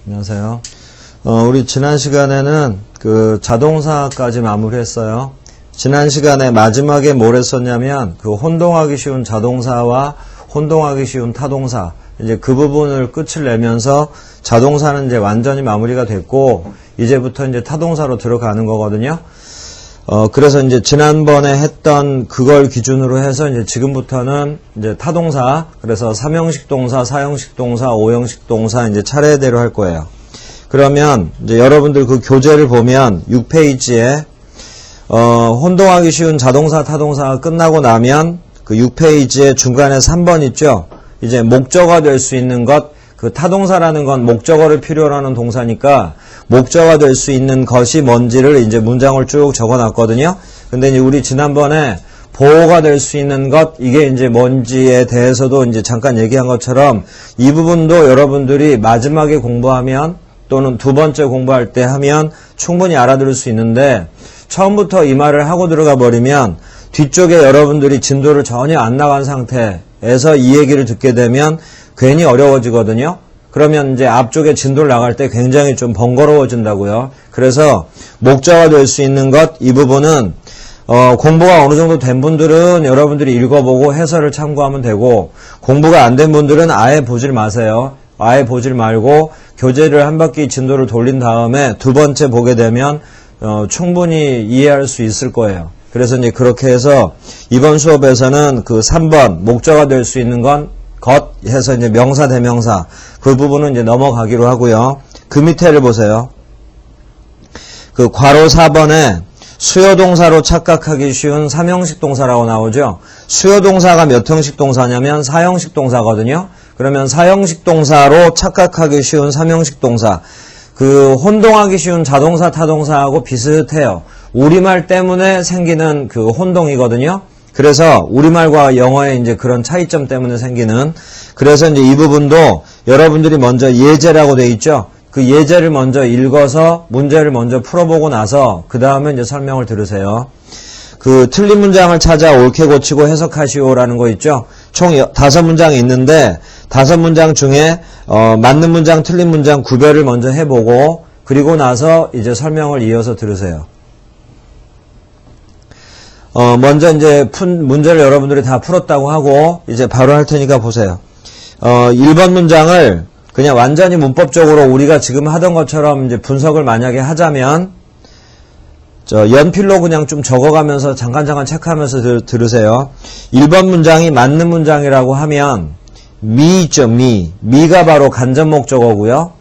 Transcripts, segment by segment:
안녕하세요. 우리 지난 시간에는 그 자동사까지 마무리했어요. 지난 시간에 마지막에 뭘 했었냐면 그 혼동하기 쉬운 자동사와 혼동하기 쉬운 타동사 이제 그 부분을 끝을 내면서 자동사는 이제 완전히 마무리가 됐고 이제부터 이제 타동사로 들어가는 거거든요. 그래서 이제 지난번에 했던 그걸 기준으로 해서 이제 지금부터는 이제 타동사, 그래서 3형식 동사, 4형식 동사, 5형식 동사 이제 차례대로 할 거예요. 그러면 이제 여러분들 그 교재를 보면 6페이지에 혼동하기 쉬운 자동사, 타동사가 끝나고 나면 그 6페이지에 중간에 3번 있죠. 이제 목적어가 될 수 있는 것, 그 타동사라는 건 목적어를 필요로 하는 동사니까 목적어가 될 수 있는 것이 뭔지를 이제 문장을 쭉 적어 놨거든요. 근데 이제 우리 지난번에 보호가 될 수 있는 것, 이게 이제 뭔지에 대해서도 이제 잠깐 얘기한 것처럼 이 부분도 여러분들이 마지막에 공부하면 또는 두 번째 공부할 때 하면 충분히 알아들을 수 있는데 처음부터 이 말을 하고 들어가 버리면 뒤쪽에 여러분들이 진도를 전혀 안 나간 상태에서 이 얘기를 듣게 되면 괜히 어려워지거든요. 그러면 이제 앞쪽에 진도를 나갈 때 굉장히 좀 번거로워진다고요. 그래서 목적어가 될 수 있는 것, 이 부분은 공부가 어느 정도 된 분들은 여러분들이 읽어보고 해설을 참고하면 되고 공부가 안 된 분들은 아예 보질 마세요. 아예 보질 말고 교재를 한 바퀴 진도를 돌린 다음에 두 번째 보게 되면 충분히 이해할 수 있을 거예요. 그래서 이제 그렇게 해서 이번 수업에서는 그 3번 목적어가 될 수 있는 건 것 해서 이제 명사, 대명사 그 부분은 이제 넘어가기로 하고요. 그 밑에를 보세요. 그 괄호 4번에 수요동사로 착각하기 쉬운 3형식 동사라고 나오죠. 수요동사가 몇 형식 동사냐면 4형식 동사거든요. 그러면 4형식 동사로 착각하기 쉬운 3형식 동사. 그 혼동하기 쉬운 자동사, 타동사하고 비슷해요. 우리말 때문에 생기는 그 혼동이거든요. 그래서 우리말과 영어의 이제 그런 차이점 때문에 생기는, 그래서 이제 이 부분도 여러분들이 먼저 예제라고 돼 있죠. 그 예제를 먼저 읽어서 문제를 먼저 풀어보고 나서 그 다음에 이제 설명을 들으세요. 그 틀린 문장을 찾아 옳게 고치고 해석하시오라는 거 있죠. 총 5문장이 있는데 5문장 중에 맞는 문장, 틀린 문장 구별을 먼저 해보고 그리고 나서 이제 설명을 이어서 들으세요. 먼저 이제 문제를 여러분들이 다 풀었다고 하고 이제 바로 할 테니까 보세요. 1번 문장을 그냥 완전히 문법적으로 우리가 지금 하던 것처럼 이제 분석을 만약에 하자면 연필로 그냥 좀 적어가면서 잠깐 체크하면서 들으세요. 1번 문장이 맞는 문장이라고 하면 미 있죠, 미가 바로 간접 목적어고요.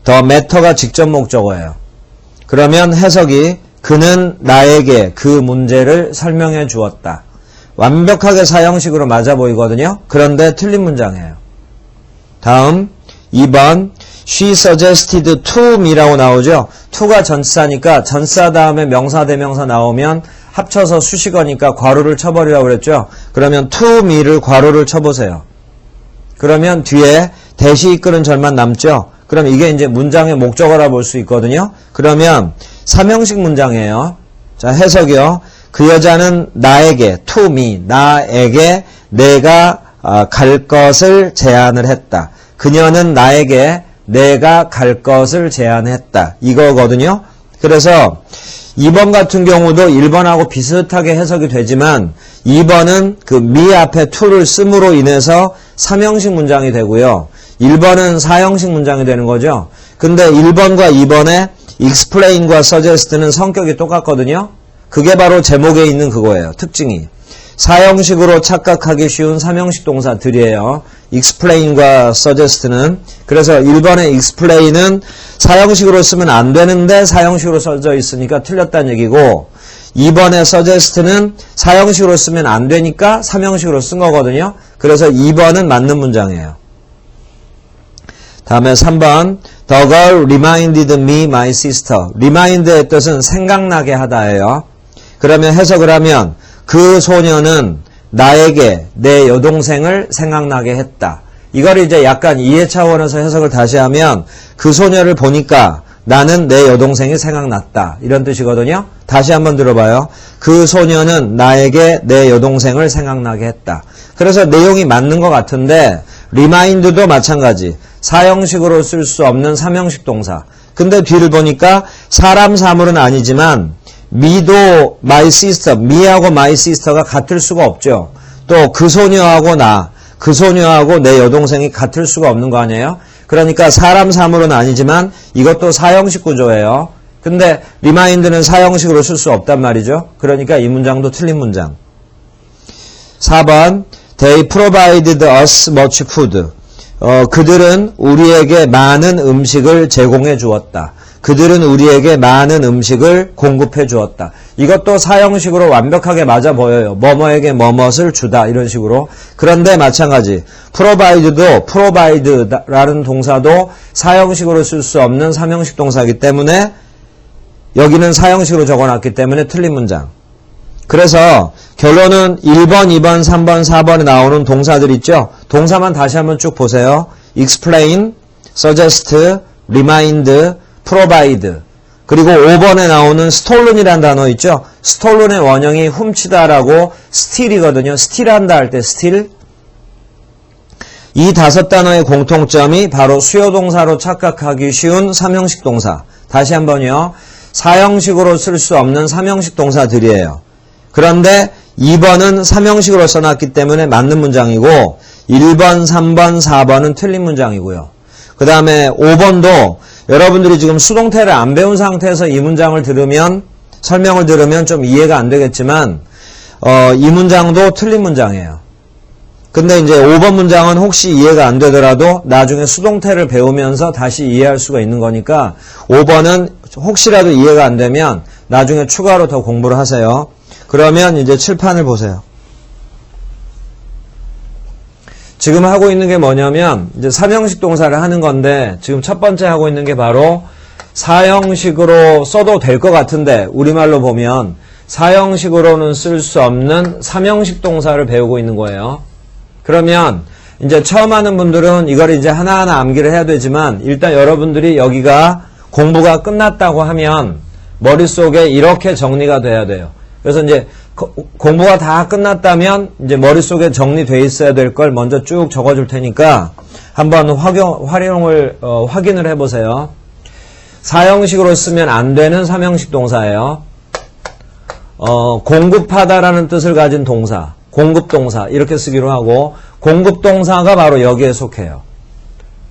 the matter가 직접 목적어예요. 그러면 해석이 그는 나에게 그 문제를 설명해 주었다. 완벽하게 4형식으로 맞아 보이거든요. 그런데 틀린 문장이에요. 다음 2번 She suggested to me라고 나오죠. to가 전치사니까 전치사 다음에 명사, 대명사 나오면 합쳐서 수식어니까 괄호를 쳐버리라고 그랬죠. 그러면 to me를 괄호를 쳐보세요. 그러면 뒤에 대시 이끄는 절만 남죠. 그럼 이게 이제 문장의 목적어라 볼 수 있거든요. 그러면 3형식 문장이에요. 자, 해석이요. 그 여자는 나에게, to me, 나에게 내가 갈 것을 제안을 했다. 그녀는 나에게 내가 갈 것을 제안했다. 이거거든요. 그래서 2번 같은 경우도 1번하고 비슷하게 해석이 되지만 2번은 그 me 앞에 to를 씀으로 인해서 3형식 문장이 되고요. 1번은 4형식 문장이 되는 거죠. 근데 1번과 2번의 explain과 suggest는 성격이 똑같거든요. 그게 바로 제목에 있는 그거예요. 특징이. 4형식으로 착각하기 쉬운 3형식 동사들이에요. explain과 suggest는. 그래서 1번의 explain은 4형식으로 쓰면 안 되는데 4형식으로 써져 있으니까 틀렸다는 얘기고 2번의 suggest는 4형식으로 쓰면 안 되니까 3형식으로 쓴 거거든요. 그래서 2번은 맞는 문장이에요. 다음에 3번 The girl reminded me my sister. remind의 뜻은 생각나게 하다예요. 그러면 해석을 하면 그 소녀는 나에게 내 여동생을 생각나게 했다. 이걸 이제 약간 이해 차원에서 해석을 다시 하면 그 소녀를 보니까 나는 내 여동생이 생각났다. 이런 뜻이거든요. 다시 한번 들어봐요. 그 소녀는 나에게 내 여동생을 생각나게 했다. 그래서 내용이 맞는 것 같은데 remind도 마찬가지. 사형식으로 쓸 수 없는 3형식 동사. 근데 뒤를 보니까 사람 사물은 아니지만 me도 my sister, me하고 my sister가 같을 수가 없죠. 또 그 소녀하고 나, 그 소녀하고 내 여동생이 같을 수가 없는 거 아니에요? 그러니까 사람 사물은 아니지만 이것도 사형식 구조예요. 근데 remind는 사형식으로 쓸 수 없단 말이죠. 그러니까 이 문장도 틀린 문장. 4번 They provided us much food. 그들은 우리에게 많은 음식을 제공해 주었다. 그들은 우리에게 많은 음식을 공급해 주었다. 이것도 사형식으로 완벽하게 맞아 보여요. 뭐뭐에게 뭐뭇을 주다 이런 식으로. 그런데 마찬가지 provide도 provide라는 동사도 사형식으로 쓸 수 없는 3형식 동사이기 때문에 여기는 사형식으로 적어놨기 때문에 틀린 문장. 그래서 결론은 1번, 2번, 3번, 4번에 나오는 동사들 있죠. 동사만 다시 한번 쭉 보세요. explain, suggest, remind, provide. 그리고 5번에 나오는 stolen이라는 단어 있죠. stolen의 원형이 훔치다라고 steal이거든요. steal한다 할 때 steal. 이 5단어의 공통점이 바로 수요동사로 착각하기 쉬운 3형식 동사. 다시 한번요. 사형식으로 쓸 수 없는 3형식 동사들이에요. 그런데 2번은 3형식으로 써놨기 때문에 맞는 문장이고 1번, 3번, 4번은 틀린 문장이고요. 그 다음에 5번도 여러분들이 지금 수동태를 안 배운 상태에서 이 문장을 들으면 설명을 들으면 좀 이해가 안 되겠지만 이 문장도 틀린 문장이에요. 근데 이제 5번 문장은 혹시 이해가 안 되더라도 나중에 수동태를 배우면서 다시 이해할 수가 있는 거니까 5번은 혹시라도 이해가 안 되면 나중에 추가로 더 공부를 하세요. 그러면 이제 칠판을 보세요. 지금 하고 있는 게 뭐냐면 이제 3형식 동사를 하는 건데 지금 첫 번째 하고 있는 게 바로 4형식으로 써도 될 것 같은데 우리말로 보면 4형식으로는 쓸 수 없는 3형식 동사를 배우고 있는 거예요. 그러면 이제 처음 하는 분들은 이걸 이제 하나하나 암기를 해야 되지만 일단 여러분들이 여기가 공부가 끝났다고 하면 머릿속에 이렇게 정리가 돼야 돼요. 그래서 이제 공부가 다 끝났다면 이제 머릿속에 정리돼 있어야 될 걸 먼저 쭉 적어줄 테니까 한번 확인을 해보세요. 4형식으로 쓰면 안 되는 3형식 동사예요. 공급하다라는 뜻을 가진 동사, 공급동사 이렇게 쓰기로 하고 공급동사가 바로 여기에 속해요.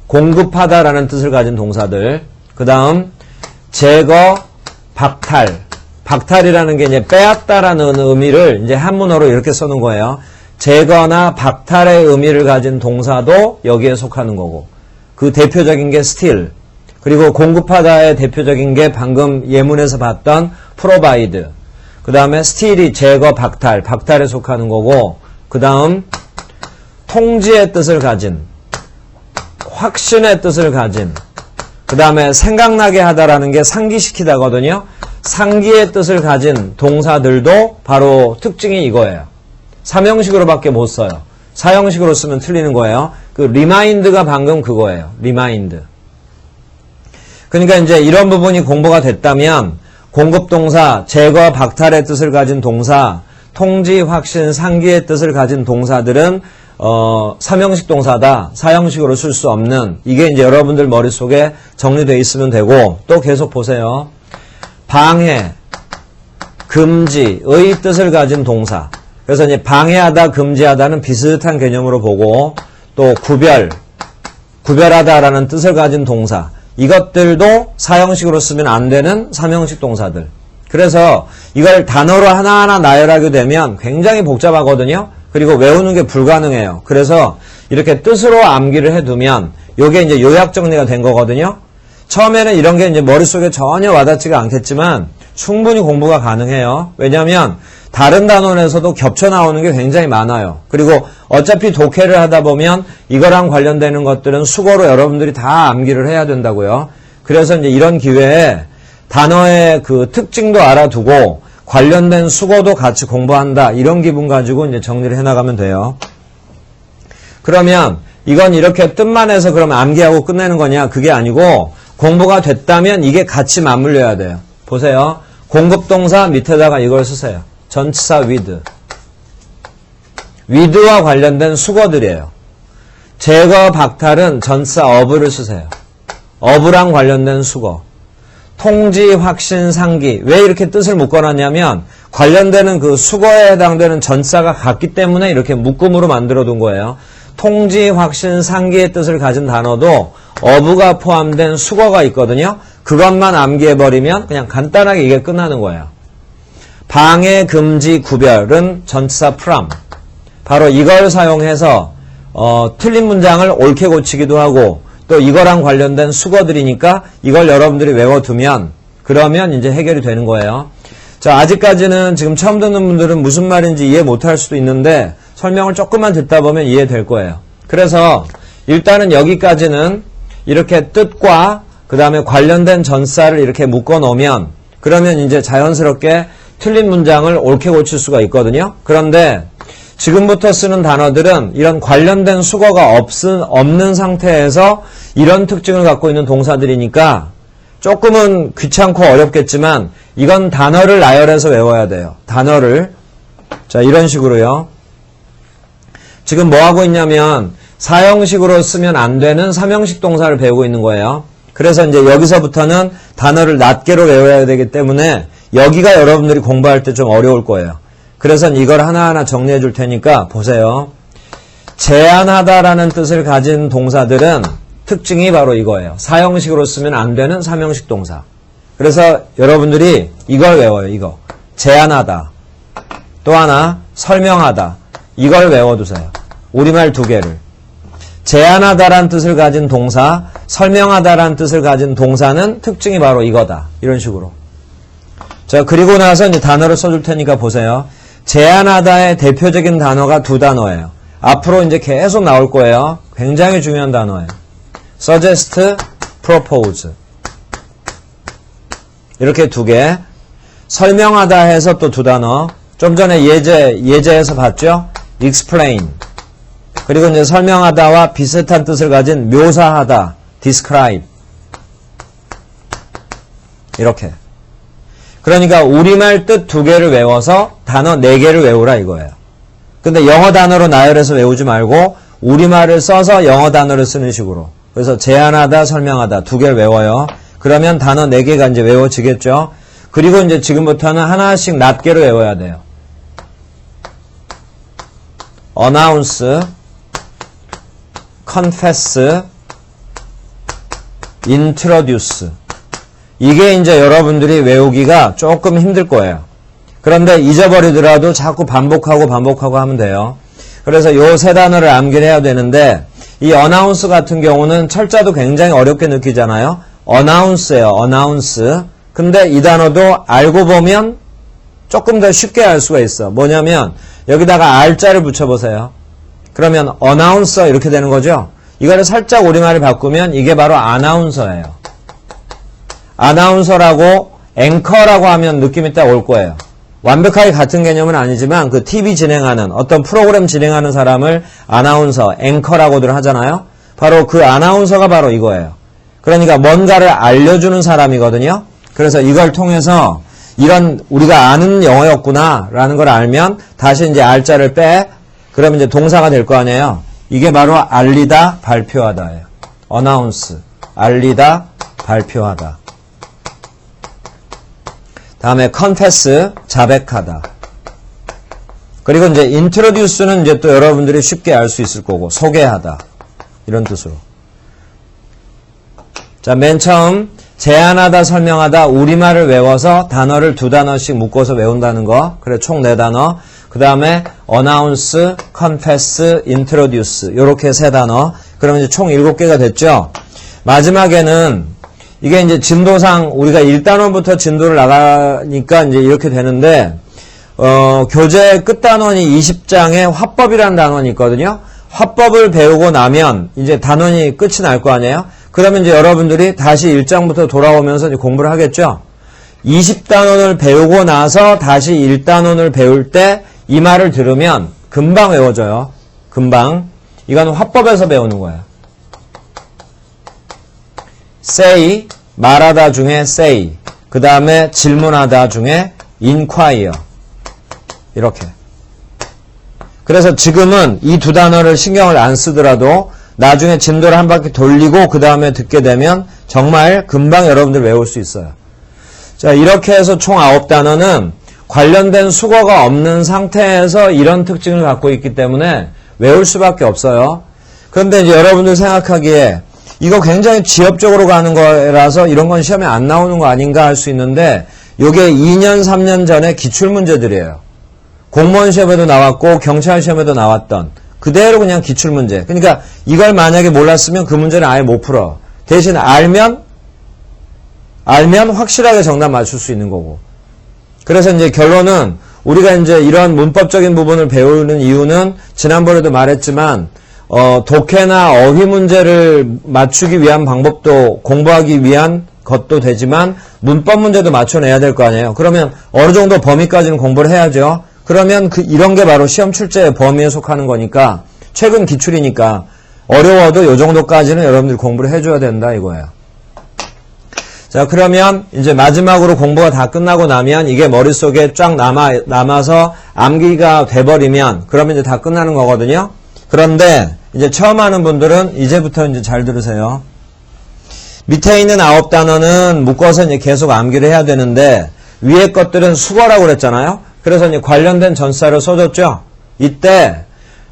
공급하다라는 뜻을 가진 동사들. 그 다음 제거, 박탈. 박탈이라는 게 이제 빼앗다라는 의미를 이제 한문어로 이렇게 써놓은 거예요. 제거나 박탈의 의미를 가진 동사도 여기에 속하는 거고 그 대표적인 게 steal. 그리고 공급하다의 대표적인 게 방금 예문에서 봤던 provide. 그 다음에 steal이 제거, 박탈, 박탈에 속하는 거고 그 다음 통지의 뜻을 가진, 확신의 뜻을 가진, 그 다음에 생각나게 하다라는 게 상기시키다거든요. 상기의 뜻을 가진 동사들도 바로 특징이 이거예요. 3형식으로밖에 못 써요. 4형식으로 쓰면 틀리는 거예요. 그 remind가 방금 그거예요. remind. 그러니까 이제 이런 부분이 공부가 됐다면 공급동사, 제거, 박탈의 뜻을 가진 동사, 통지, 확신, 상기의 뜻을 가진 동사들은 3형식 동사다. 4형식으로 쓸 수 없는 이게 이제 여러분들 머릿속에 정리되어 있으면 되고 또 계속 보세요. 방해, 금지의 뜻을 가진 동사. 그래서 이제 방해하다, 금지하다는 비슷한 개념으로 보고 또 구별하다라는 뜻을 가진 동사. 이것들도 4형식으로 쓰면 안 되는 3형식 동사들. 그래서 이걸 단어로 하나하나 나열하게 되면 굉장히 복잡하거든요. 그리고 외우는 게 불가능해요. 그래서 이렇게 뜻으로 암기를 해두면 이게 이제 요약 정리가 된 거거든요. 처음에는 이런 게 이제 머릿속에 전혀 와닿지가 않겠지만 충분히 공부가 가능해요. 왜냐하면 다른 단원에서도 겹쳐 나오는 게 굉장히 많아요. 그리고 어차피 독해를 하다 보면 이거랑 관련되는 것들은 수거로 여러분들이 다 암기를 해야 된다고요. 그래서 이제 이런 기회에 단어의 그 특징도 알아두고 관련된 수거도 같이 공부한다. 이런 기분 가지고 이제 정리를 해나가면 돼요. 그러면 이건 이렇게 뜻만 해서 그러면 암기하고 끝내는 거냐? 그게 아니고 공부가 됐다면 이게 같이 맞물려야 돼요. 보세요. 공급동사 밑에다가 이걸 쓰세요. 전치사 with. with와 관련된 수거들이에요. 제거, 박탈은 전치사 of를 쓰세요. of랑 관련된 수거. 통지, 확신, 상기. 왜 이렇게 뜻을 묶어놨냐면 관련되는 그 수거에 해당되는 전치사가 같기 때문에 이렇게 묶음으로 만들어 둔 거예요. 통지, 확신, 상기의 뜻을 가진 단어도 of가 포함된 수거가 있거든요. 그것만 암기해버리면 그냥 간단하게 이게 끝나는 거예요. 방해, 금지, 구별은 전치사 from. 바로 이걸 사용해서 틀린 문장을 옳게 고치기도 하고 또 이거랑 관련된 수거들이니까 이걸 여러분들이 외워두면 그러면 이제 해결이 되는 거예요. 자, 아직까지는 지금 처음 듣는 분들은 무슨 말인지 이해 못할 수도 있는데 설명을 조금만 듣다 보면 이해될 거예요. 그래서 일단은 여기까지는 이렇게 뜻과 그 다음에 관련된 전치사를 이렇게 묶어 놓으면 그러면 이제 자연스럽게 틀린 문장을 옳게 고칠 수가 있거든요. 그런데 지금부터 쓰는 단어들은 이런 관련된 수거가 없는 상태에서 이런 특징을 갖고 있는 동사들이니까 조금은 귀찮고 어렵겠지만 이건 단어를 나열해서 외워야 돼요. 단어를. 자, 이런 식으로요. 지금 뭐 하고 있냐면 사형식으로 쓰면 안 되는 삼형식 동사를 배우고 있는 거예요. 그래서 이제 여기서부터는 단어를 낱개로 외워야 되기 때문에 여기가 여러분들이 공부할 때 좀 어려울 거예요. 그래서 이걸 하나하나 정리해 줄 테니까 보세요. 제한하다라는 뜻을 가진 동사들은 특징이 바로 이거예요. 사형식으로 쓰면 안 되는 삼형식 동사. 그래서 여러분들이 이걸 외워요. 이거. 제한하다. 또 하나 설명하다. 이걸 외워두세요. 우리말 두 개를. 제한하다라는 뜻을 가진 동사, 설명하다라는 뜻을 가진 동사는 특징이 바로 이거다. 이런 식으로. 자, 그리고 나서 이제 단어를 써줄 테니까 보세요. 제한하다의 대표적인 단어가 두 단어예요. 앞으로 이제 계속 나올 거예요. 굉장히 중요한 단어예요. suggest, propose. 이렇게 두 개. 설명하다 해서 또 두 단어. 좀 전에 예제에서 봤죠? explain. 그리고 이제 설명하다와 비슷한 뜻을 가진 묘사하다, describe. 이렇게. 그러니까 우리말 뜻 두 개를 외워서 단어 네 개를 외우라 이거예요. 근데 영어 단어로 나열해서 외우지 말고 우리말을 써서 영어 단어를 쓰는 식으로. 그래서 제한하다, 설명하다 두 개를 외워요. 그러면 단어 네 개가 이제 외워지겠죠. 그리고 이제 지금부터는 하나씩 낱개로 외워야 돼요. announce, confess, introduce. 이게 이제 여러분들이 외우기가 조금 힘들 거예요. 그런데 잊어버리더라도 자꾸 반복하고 하면 돼요. 그래서 요 세 단어를 암기를 해야 되는데 이 announce 같은 경우는 철자도 굉장히 어렵게 느끼잖아요. announce예요. announce. 근데 이 단어도 알고 보면 조금 더 쉽게 알 수가 있어. 뭐냐면 여기다가 R자를 붙여보세요. 그러면 announcer 이렇게 되는 거죠. 이거를 살짝 우리말을 바꾸면 이게 바로 아나운서예요. 아나운서라고 앵커라고 하면 느낌이 딱 올 거예요. 완벽하게 같은 개념은 아니지만 그 TV 진행하는 어떤 프로그램 진행하는 사람을 아나운서, 앵커라고들 하잖아요. 바로 그 아나운서가 바로 이거예요. 그러니까 뭔가를 알려주는 사람이거든요. 그래서 이걸 통해서 이런 우리가 아는 영어였구나 라는 걸 알면 다시 이제 R자를 빼 그러면 이제 동사가 될 거 아니에요. 이게 바로 알리다, 발표하다예요. announce, 알리다, 발표하다. 다음에 confess, 자백하다. 그리고 이제 introduce는 이제 또 여러분들이 쉽게 알 수 있을 거고, 소개하다. 이런 뜻으로. 자, 맨 처음, 제안하다, 설명하다, 우리말을 외워서 단어를 두 단어씩 묶어서 외운다는 거. 그래, 총 네 단어. 그 다음에 announce, confess, introduce. 요렇게 세 단어. 그러면 이제 총 7개가 됐죠? 마지막에는 이게 이제 진도상 우리가 1단원부터 진도를 나가니까 이제 이렇게 되는데, 교재 끝단원이 20장에 화법이라는 단원이 있거든요. 화법을 배우고 나면 이제 단원이 끝이 날 거 아니에요? 그러면 이제 여러분들이 다시 1장부터 돌아오면서 이제 공부를 하겠죠? 20단원을 배우고 나서 다시 1단원을 배울 때 이 말을 들으면 금방 외워져요. 금방. 이건 화법에서 배우는 거예요. say, 말하다 중에 say, 그 다음에 질문하다 중에 inquire. 이렇게. 그래서 지금은 이 두 단어를 신경을 안 쓰더라도 나중에 진도를 한 바퀴 돌리고 그 다음에 듣게 되면 정말 금방 여러분들 외울 수 있어요. 자, 이렇게 해서 총 9단어는 관련된 수거가 없는 상태에서 이런 특징을 갖고 있기 때문에 외울 수밖에 없어요. 그런데 이제 여러분들 생각하기에 이거 굉장히 지엽적으로 가는 거라서 이런 건 시험에 안 나오는 거 아닌가 할 수 있는데 이게 2년, 3년 전에 기출문제들이에요. 공무원 시험에도 나왔고 경찰 시험에도 나왔던 그대로 그냥 기출문제. 그러니까 이걸 만약에 몰랐으면 그 문제는 아예 못 풀어. 대신 알면 확실하게 정답 맞출 수 있는 거고. 그래서 이제 결론은 우리가 이제 이런 문법적인 부분을 배우는 이유는 지난번에도 말했지만 독해나 어휘 문제를 맞추기 위한 방법도 공부하기 위한 것도 되지만 문법 문제도 맞춰내야 될 거 아니에요. 그러면 어느 정도 범위까지는 공부를 해야죠. 그러면 이런 게 바로 시험 출제의 범위에 속하는 거니까 최근 기출이니까 어려워도 이 정도까지는 여러분들이 공부를 해줘야 된다 이거예요. 자, 그러면 이제 마지막으로 공부가 다 끝나고 나면 이게 머릿속에 쫙 남아서 암기가 돼버리면 그러면 이제 다 끝나는 거거든요. 그런데 이제 처음 하는 분들은 이제부터 이제 잘 들으세요. 밑에 있는 9단어는 묶어서 이제 계속 암기를 해야 되는데 위에 것들은 수거라고 그랬잖아요. 그래서 이제 관련된 전사를 써줬죠. 이때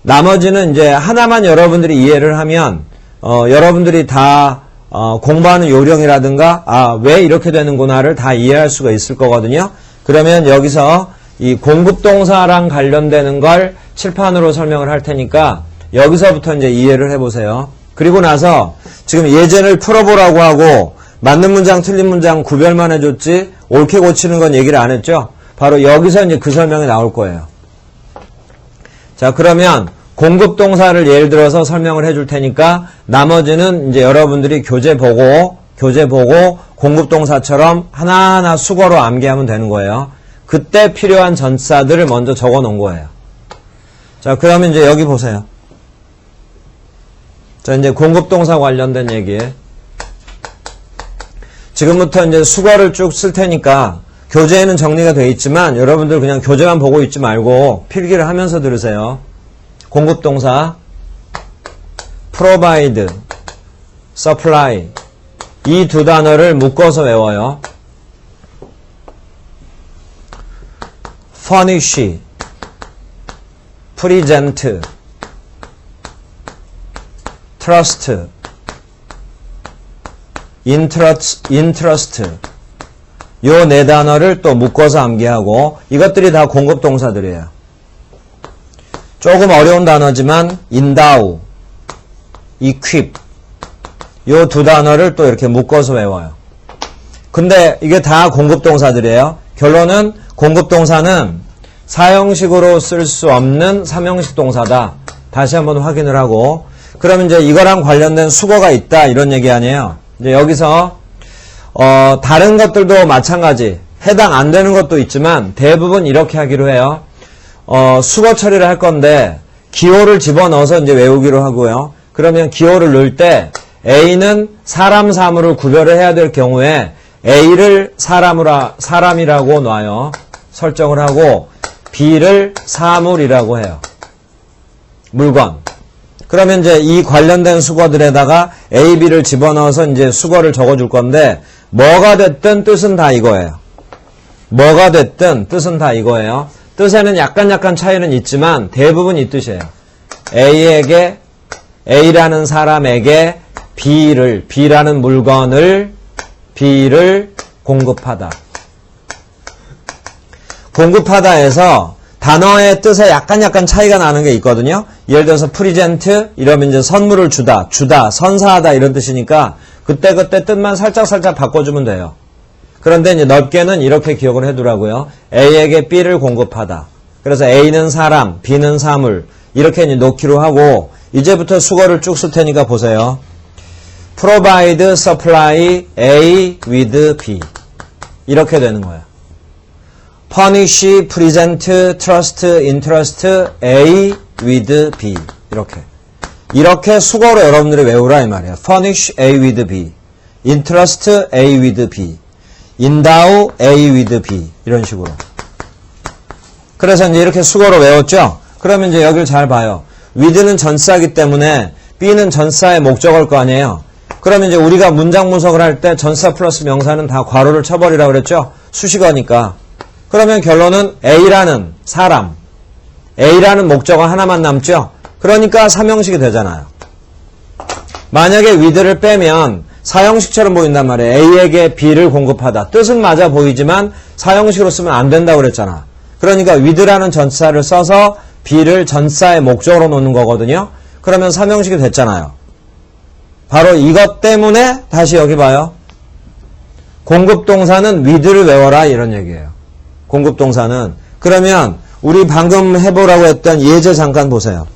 나머지는 이제 하나만 여러분들이 이해를 하면 여러분들이 다 공부하는 요령이라든가 왜 이렇게 되는구나를 다 이해할 수가 있을 거거든요. 그러면 여기서 이 공급동사랑 관련되는 걸 칠판으로 설명을 할 테니까 여기서부터 이제 이해를 해보세요. 그리고 나서 지금 예제를 풀어보라고 하고 맞는 문장 틀린 문장 구별만 해줬지 옳게 고치는 건 얘기를 안 했죠. 바로 여기서 이제 그 설명이 나올 거예요. 자, 그러면 공급동사를 예를 들어서 설명을 해줄 테니까 나머지는 이제 여러분들이 교재 보고 공급동사처럼 하나하나 수거로 암기하면 되는 거예요. 그때 필요한 전사들을 먼저 적어 놓은 거예요. 자, 그러면 이제 여기 보세요. 자, 이제 공급동사 관련된 얘기. 지금부터 이제 수거를 쭉 쓸 테니까 교재에는 정리가 되어 있지만 여러분들 그냥 교재만 보고 있지 말고 필기를 하면서 들으세요. 공급동사 provide, supply 이 두 단어를 묶어서 외워요. furnish, present, trust, interest 요 네 단어를 또 묶어서 암기하고 이것들이 다 공급동사들이에요. 조금 어려운 단어지만 endow, equip 요 두 단어를 또 이렇게 묶어서 외워요. 근데 이게 다 공급동사들이에요. 결론은 공급동사는 사형식으로 쓸 수 없는 삼형식 동사다. 다시 한번 확인을 하고 그러면 이제 이거랑 관련된 수거가 있다 이런 얘기 아니에요. 이제 여기서 다른 것들도 마찬가지 해당 안 되는 것도 있지만 대부분 이렇게 하기로 해요. 수거 처리를 할 건데 기호를 집어넣어서 이제 외우기로 하고요. 그러면 기호를 넣을 때 A는 사람, 사물을 구별을 해야 될 경우에 A를 사람이라고 놔요. 설정을 하고 B를 사물이라고 해요. 물건. 그러면 이제 이 관련된 수거들에다가 A, B를 집어넣어서 이제 수거를 적어줄 건데 뭐가 됐든 뜻은 다 이거예요. 뭐가 됐든 뜻은 다 이거예요. 뜻에는 약간 차이는 있지만 대부분 이 뜻이에요. A라는 사람에게 B라는 물건을 B를 공급하다. 공급하다에서 단어의 뜻에 약간 차이가 나는 게 있거든요. 예를 들어서 프리젠트 이러면 이제 선물을 주다, 선사하다 이런 뜻이니까 그때 뜻만 살짝 바꿔주면 돼요. 그런데 이제 넓게는 이렇게 기억을 해두라고요. A에게 B를 공급하다. 그래서 A는 사람, B는 사물 이렇게 이제 놓기로 하고 이제부터 수거를 쭉 쓸 테니까 보세요. Provide, supply A with B 이렇게 되는 거예요. Furnish, present, trust, interest A with B 이렇게 수거로 여러분들이 외우라 이 말이에요. Furnish A with B, interest A with B, endow A with B 이런 식으로. 그래서 이제 이렇게 수거로 외웠죠. 그러면 이제 여기를 잘 봐요. with는 전사이기 때문에 B는 전사의 목적어일 거 아니에요. 그러면 이제 우리가 문장 분석을 할 때 전사 플러스 명사는 다 괄호를 쳐버리라고 그랬죠? 수식어니까. 그러면 결론은 A라는 사람, A라는 목적어 하나만 남죠? 그러니까 3형식이 되잖아요. 만약에 with를 빼면 4형식처럼 보인단 말이에요. A에게 B를 공급하다. 뜻은 맞아 보이지만 4형식으로 쓰면 안 된다고 그랬잖아. 그러니까 with라는 전사를 써서 B를 전사의 목적으로 놓는 거거든요. 그러면 3형식이 됐잖아요. 바로 이것 때문에 다시 여기 봐요. 공급동사는 with를 외워라 이런 얘기예요. 공급동사는. 그러면 우리 방금 해보라고 했던 예제 잠깐 보세요.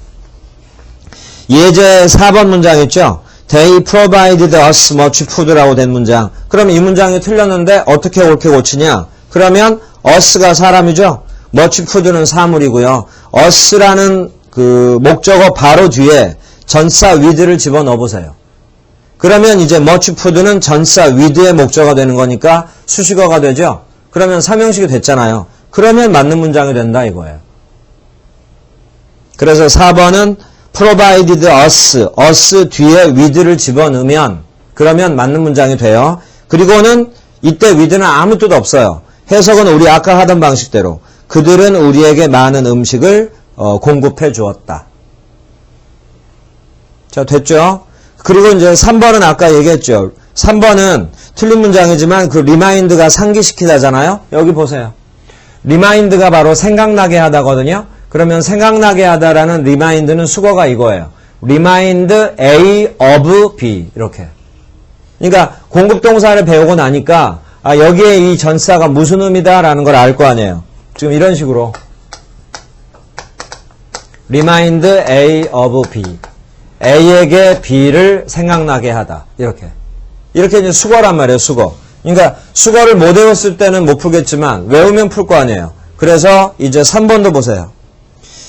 예제 4번 문장 있죠? They provided us much food라고 된 문장. 그럼 이 문장이 틀렸는데 어떻게 옳게 고치냐? 그러면 us가 사람이죠? much food는 사물이고요. us라는 그 목적어 바로 뒤에 전사 with를 집어넣어 보세요. 그러면 이제 much food는 전사 with의 목적어가 되는 거니까 수식어가 되죠? 그러면 3형식이 됐잖아요. 그러면 맞는 문장이 된다 이거예요. 그래서 4번은 provided us 뒤에 with를 집어넣으면 그러면 맞는 문장이 돼요. 그리고는 이때 with는 아무 뜻 없어요. 해석은 우리 아까 하던 방식대로 그들은 우리에게 많은 음식을 공급해 주었다. 자, 됐죠? 그리고 이제 3번은 아까 얘기했죠. 3번은 틀린 문장이지만 그 remind가 상기시키다잖아요. 여기 보세요. remind가 바로 생각나게 하다거든요. 그러면 생각나게 하다라는 remind는 수거가 이거예요. remind A of B 이렇게. 그러니까 공급동사를 배우고 나니까 아 여기에 이 전사가 무슨 의미다라는 걸 알 거 아니에요. 지금 이런 식으로 remind A of B A에게 B를 생각나게 하다 이렇게 이제 수거란 말이에요. 수거. 그러니까 수거를 못 외웠을 때는 못 풀겠지만 외우면 풀 거 아니에요. 그래서 이제 3번도 보세요.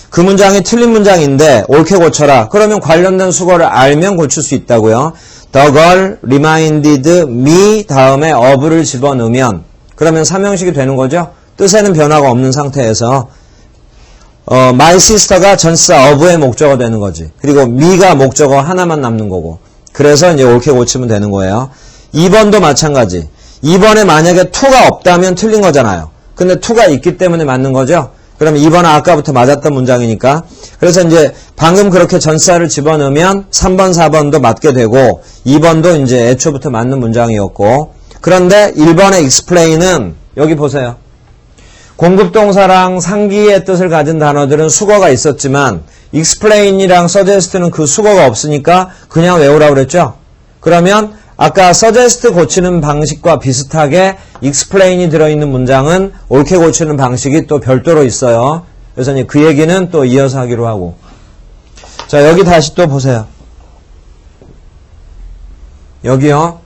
그 문장이 틀린 문장인데 옳게 고쳐라. 그러면 관련된 수거를 알면 고칠 수 있다고요. The girl reminded me 다음에 of를 집어넣으면 그러면 3형식이 되는 거죠. 뜻에는 변화가 없는 상태에서 my sister가 전사 of의 목적어 되는 거지. 그리고 me가 목적어 하나만 남는 거고. 그래서 이제 옳게 고치면 되는 거예요. 2번도 마찬가지. 2번에 만약에 to가 없다면 틀린 거잖아요. 근데 to가 있기 때문에 맞는 거죠. 그러면 2번은 아까부터 맞았던 문장이니까. 그래서 이제 방금 그렇게 전사를 집어넣으면 3번, 4번도 맞게 되고 2번도 이제 애초부터 맞는 문장이었고. 그런데 1번의 explain은 여기 보세요. 공급동사랑 상기의 뜻을 가진 단어들은 수거가 있었지만 explain이랑 suggest는 그 수거가 없으니까 그냥 외우라고 그랬죠. 그러면 아까 suggest 고치는 방식과 비슷하게 explain이 들어있는 문장은 옳게 고치는 방식이 또 별도로 있어요. 그래서 이제 그 얘기는 또 이어서 하기로 하고. 자, 여기 다시 또 보세요. 여기요.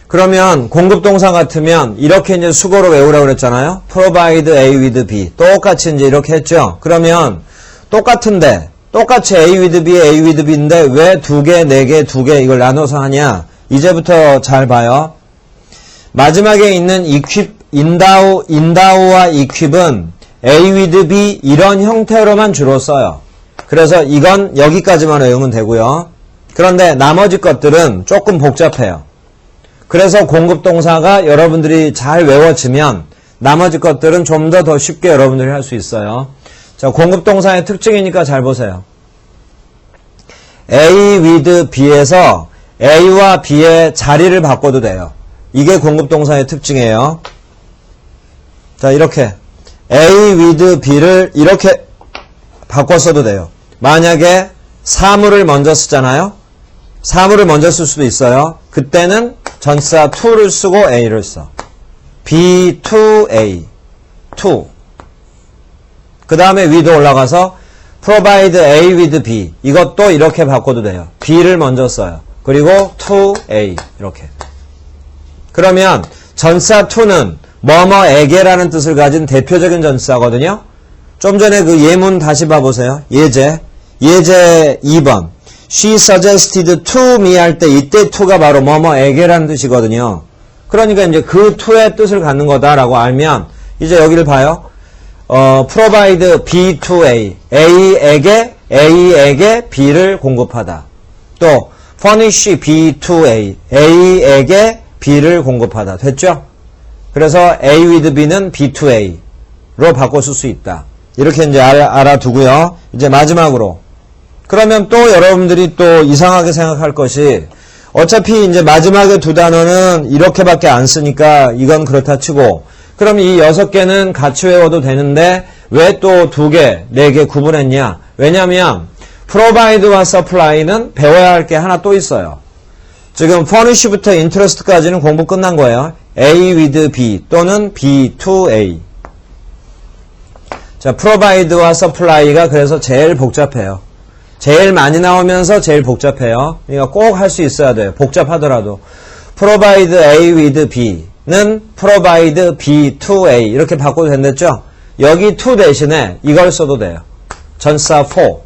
그러면 공급동사 같으면 이렇게 이제 수거로 외우라고 그랬잖아요. provide A with B. 똑같이 이제 이렇게 했죠. 그러면 똑같은데 똑같이 A with B, A with B인데 왜 2개, 4개, 2개 이걸 나눠서 하냐? 이제부터 잘 봐요. 마지막에 있는 equip, indow와 equip은 A with B 이런 형태로만 주로 써요. 그래서 이건 여기까지만 외우면 되고요. 그런데 나머지 것들은 조금 복잡해요. 그래서 공급동사가 여러분들이 잘 외워지면 나머지 것들은 좀 더 쉽게 여러분들이 할 수 있어요. 자, 공급동사의 특징이니까 잘 보세요. A with B에서 A와 B의 자리를 바꿔도 돼요. 이게 공급동사의 특징이에요. 자, 이렇게 A with B를 이렇게 바꿔 써도 돼요. 만약에 사물을 먼저 쓰잖아요. 사물을 먼저 쓸 수도 있어요. 그때는 전사 to를 쓰고 A를 써. B to A. to. 그 다음에 위도 올라가서 provide A with B. 이것도 이렇게 바꿔도 돼요. B를 먼저 써요. 그리고 to A. 이렇게. 그러면 전사 to는 뭐뭐에게라는 뜻을 가진 대표적인 전사거든요. 좀 전에 그 예문 다시 봐보세요. 예제 2번. She suggested to me 할 때 이때 to가 바로 뭐뭐에게라는 뜻이거든요. 그러니까 이제 그 to의 뜻을 갖는 거다라고 알면 이제 여기를 봐요. provide B to A. A에게 B를 공급하다. 또 furnish B to A. A에게 B를 공급하다. 됐죠? 그래서 A with B는 B to A로 바꿔 쓸 수 있다. 이렇게 이제 알아두고요. 이제 마지막으로. 그러면 또 여러분들이 또 이상하게 생각할 것이 어차피 이제 마지막에 두 단어는 이렇게밖에 안 쓰니까 이건 그렇다 치고 그럼 이 6개는 같이 외워도 되는데 왜 또 2개, 4개 구분했냐? 왜냐면 provide와 supply는 배워야 할 게 하나 또 있어요. 지금 furnish부터 interest까지는 공부 끝난 거예요. A with B 또는 B to A. 자, provide와 supply가 그래서 제일 복잡해요. 제일 많이 나오면서 제일 복잡해요. 그러니까 꼭 할 수 있어야 돼요. 복잡하더라도. provide A with B는 provide B to A 이렇게 바꿔도 된댔죠? 여기 to 대신에 이걸 써도 돼요. 전사 for.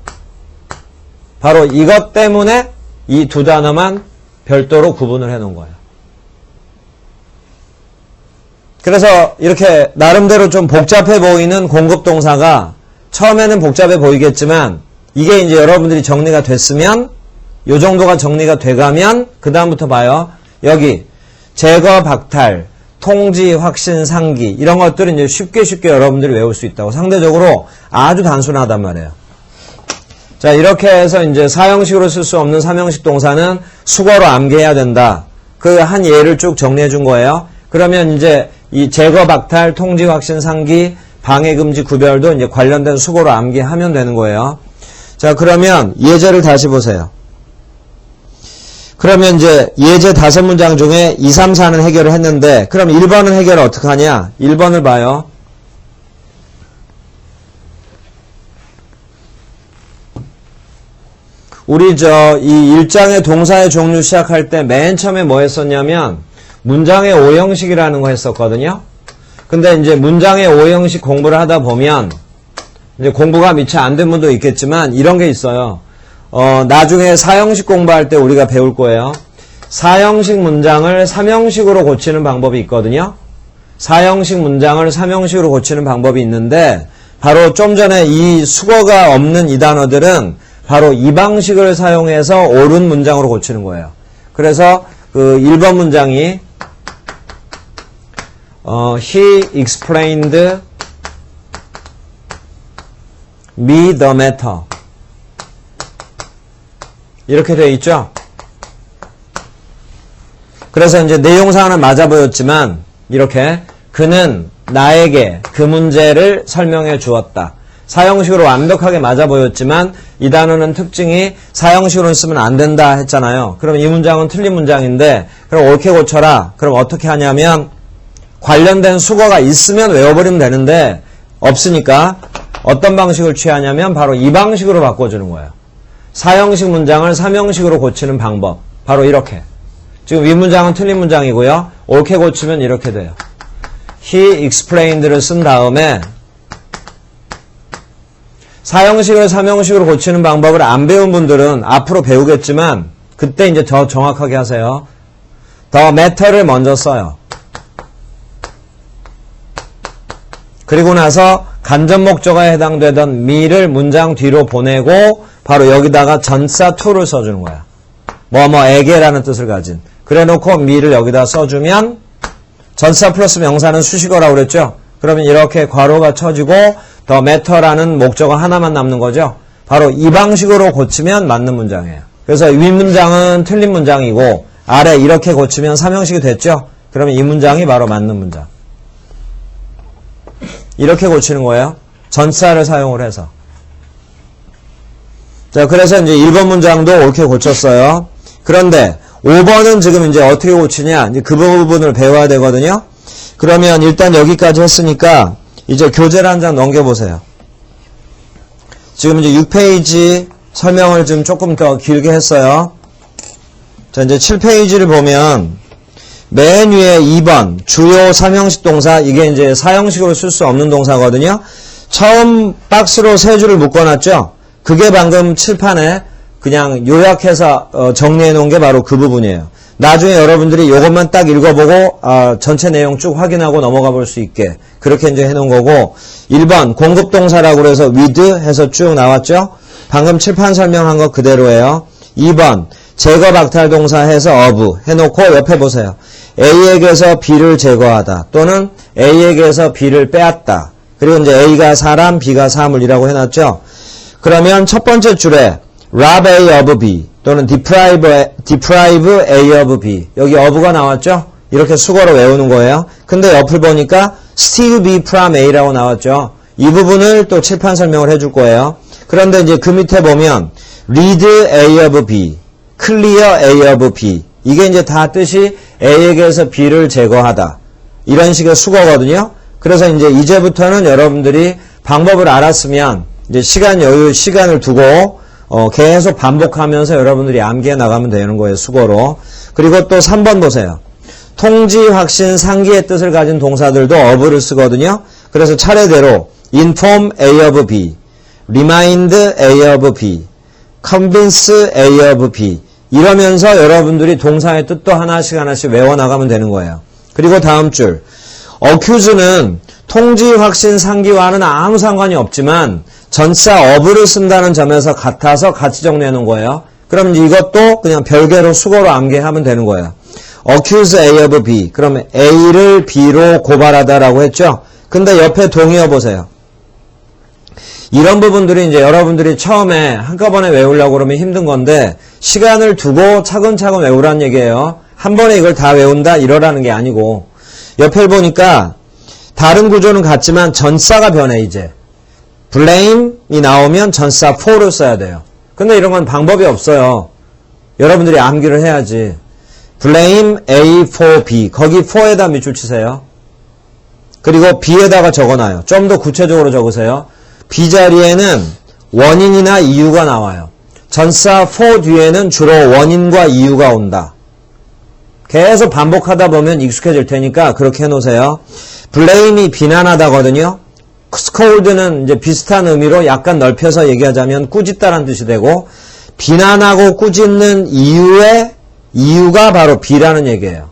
바로 이것 때문에 이 두 단어만 별도로 구분을 해 놓은 거예요. 그래서 이렇게 나름대로 좀 복잡해 보이는 공급동사가 처음에는 복잡해 보이겠지만 이게 이제 여러분들이 정리가 됐으면 요 정도가 정리가 돼가면 그 다음부터 봐요. 여기 제거, 박탈, 통지, 확신, 상기 이런 것들은 이제 쉽게 여러분들이 외울 수 있다고 상대적으로 아주 단순하단 말이에요. 자, 이렇게 해서 이제 사형식으로 쓸 수 없는 삼형식 동사는 수거로 암기해야 된다. 그 한 예를 쭉 정리해 준 거예요. 그러면 이제 이 제거, 박탈, 통지, 확신, 상기, 방해, 금지, 구별도 이제 관련된 수거로 암기하면 되는 거예요. 자, 그러면 예제를 다시 보세요. 그러면 이제 예제 5문장 중에 2, 3, 4는 해결을 했는데 그럼 1번은 해결을 어떻게 하냐? 1번을 봐요. 우리 이 1장의 동사의 종류 시작할 때 맨 처음에 뭐 했었냐면 문장의 오형식이라는 거 했었거든요. 근데 이제 문장의 오형식 공부를 하다 보면 이제 공부가 미처 안 된 분도 있겠지만 이런 게 있어요. 나중에 사형식 공부할 때 우리가 배울 거예요. 사형식 문장을 삼형식으로 고치는 방법이 있거든요. 사형식 문장을 삼형식으로 고치는 방법이 있는데 바로 좀 전에 이 수거가 없는 이 단어들은 바로 이 방식을 사용해서 옳은 문장으로 고치는 거예요. 그래서 그 1번 문장이 He explained me the matter. 이렇게 되어 있죠? 그래서 이제 내용상은 맞아 보였지만 이렇게 그는 나에게 그 문제를 설명해 주었다. 사형식으로 완벽하게 맞아 보였지만 이 단어는 특징이 사형식으로 쓰면 안 된다 했잖아요. 그럼 이 문장은 틀린 문장인데 그럼 옳게 고쳐라. 그럼 어떻게 하냐면 관련된 수거가 있으면 외워버리면 되는데 없으니까 어떤 방식을 취하냐면 바로 이 방식으로 바꿔주는 거예요. 사형식 문장을 삼형식으로 고치는 방법. 바로 이렇게. 지금 위 문장은 틀린 문장이고요. 옳게 고치면 이렇게 돼요. He explained를 쓴 다음에 사형식을 삼형식으로 고치는 방법을 안 배운 분들은 앞으로 배우겠지만 그때 이제 더 정확하게 하세요. The matter를 먼저 써요. 그리고 나서 간접 목적어에 해당되던 me를 문장 뒤로 보내고 바로 여기다가 전사 to를 써주는 거야. 뭐뭐에게라는 뜻을 가진. 그래 놓고 me를 여기다 써주면 전사 플러스 명사는 수식어라고 그랬죠? 그러면 이렇게 괄호가 쳐지고 the matter라는 목적어 하나만 남는 거죠? 바로 이 방식으로 고치면 맞는 문장이에요. 그래서 위 문장은 틀린 문장이고 아래 이렇게 고치면 삼형식이 됐죠? 그러면 이 문장이 바로 맞는 문장. 이렇게 고치는 거예요. 전사를 사용을 해서. 자, 그래서 이제 1번 문장도 옳게 고쳤어요. 그런데 5번은 지금 이제 어떻게 고치냐? 이제 그 부분을 배워야 되거든요. 그러면 일단 여기까지 했으니까 이제 교재를 한 장 넘겨보세요. 지금 이제 6페이지 설명을 좀 조금 더 길게 했어요. 자, 이제 7페이지를 보면 맨 위에 2번 주요 삼형식 동사, 이게 이제 사형식으로 쓸 수 없는 동사거든요. 처음 박스로 세 줄을 묶어놨죠. 그게 방금 칠판에 그냥 요약해서 정리해 놓은 게 바로 그 부분이에요. 나중에 여러분들이 이것만 딱 읽어보고 전체 내용 쭉 확인하고 넘어가 볼 수 있게 그렇게 이제 해놓은 거고, 1번 공급동사라고 해서 with 해서 쭉 나왔죠. 방금 칠판 설명한 거 그대로예요. 2번 제거 박탈 동사 해서 of 해놓고 옆에 보세요. A에게서 B를 제거하다 또는 A에게서 B를 빼앗다. 그리고 이제 A가 사람, B가 사물이라고 해놨죠. 그러면 첫 번째 줄에 rob A of B 또는 deprive A of B 여기 of가 나왔죠. 이렇게 수거로 외우는 거예요. 근데 옆을 보니까 steal B from A라고 나왔죠. 이 부분을 또 칠판 설명을 해줄 거예요. 그런데 이제 그 밑에 보면 read A of B, clear A of B 이게 이제 다 뜻이 A에게서 B를 제거하다. 이런 식의 수거거든요. 그래서 이제부터는 여러분들이 방법을 알았으면 이제 시간을 두고 계속 반복하면서 여러분들이 암기해 나가면 되는 거예요. 수거로. 그리고 또 3번 보세요. 통지, 확신, 상기의 뜻을 가진 동사들도 of를 쓰거든요. 그래서 차례대로 inform A of B, remind A of B, convince A of B 이러면서 여러분들이 동사의 뜻도 하나씩 외워나가면 되는 거예요. 그리고 다음 줄 accuse는 통지, 확신, 상기와는 아무 상관이 없지만 전치사 of를 쓴다는 점에서 같아서 같이 정리해 놓은 거예요. 그럼 이것도 그냥 별개로 수거로 암기하면 되는 거예요. accuse A of B 그러면 A를 B로 고발하다라고 했죠. 근데 옆에 동의어 보세요. 이런 부분들이 이제 여러분들이 처음에 한꺼번에 외우려고 그러면 힘든 건데 시간을 두고 차근차근 외우라는 얘기예요. 한 번에 이걸 다 외운다 이러라는 게 아니고 옆에 보니까 다른 구조는 같지만 전치사가 변해 이제. blame이 나오면 전치사 for를 써야 돼요. 근데 이런 건 방법이 없어요. 여러분들이 암기를 해야지. blame A for B 거기 for에다 밑줄 치세요. 그리고 B에다가 적어놔요. 좀 더 구체적으로 적으세요. B 자리에는 원인이나 이유가 나와요. 전치사 for 뒤에는 주로 원인과 이유가 온다. 계속 반복하다 보면 익숙해질 테니까 그렇게 해놓으세요. blame이 비난하다거든요. scold는 이제 비슷한 의미로 약간 넓혀서 얘기하자면 꾸짖다라는 뜻이 되고 비난하고 꾸짖는 이유가 바로 B라는 얘기예요.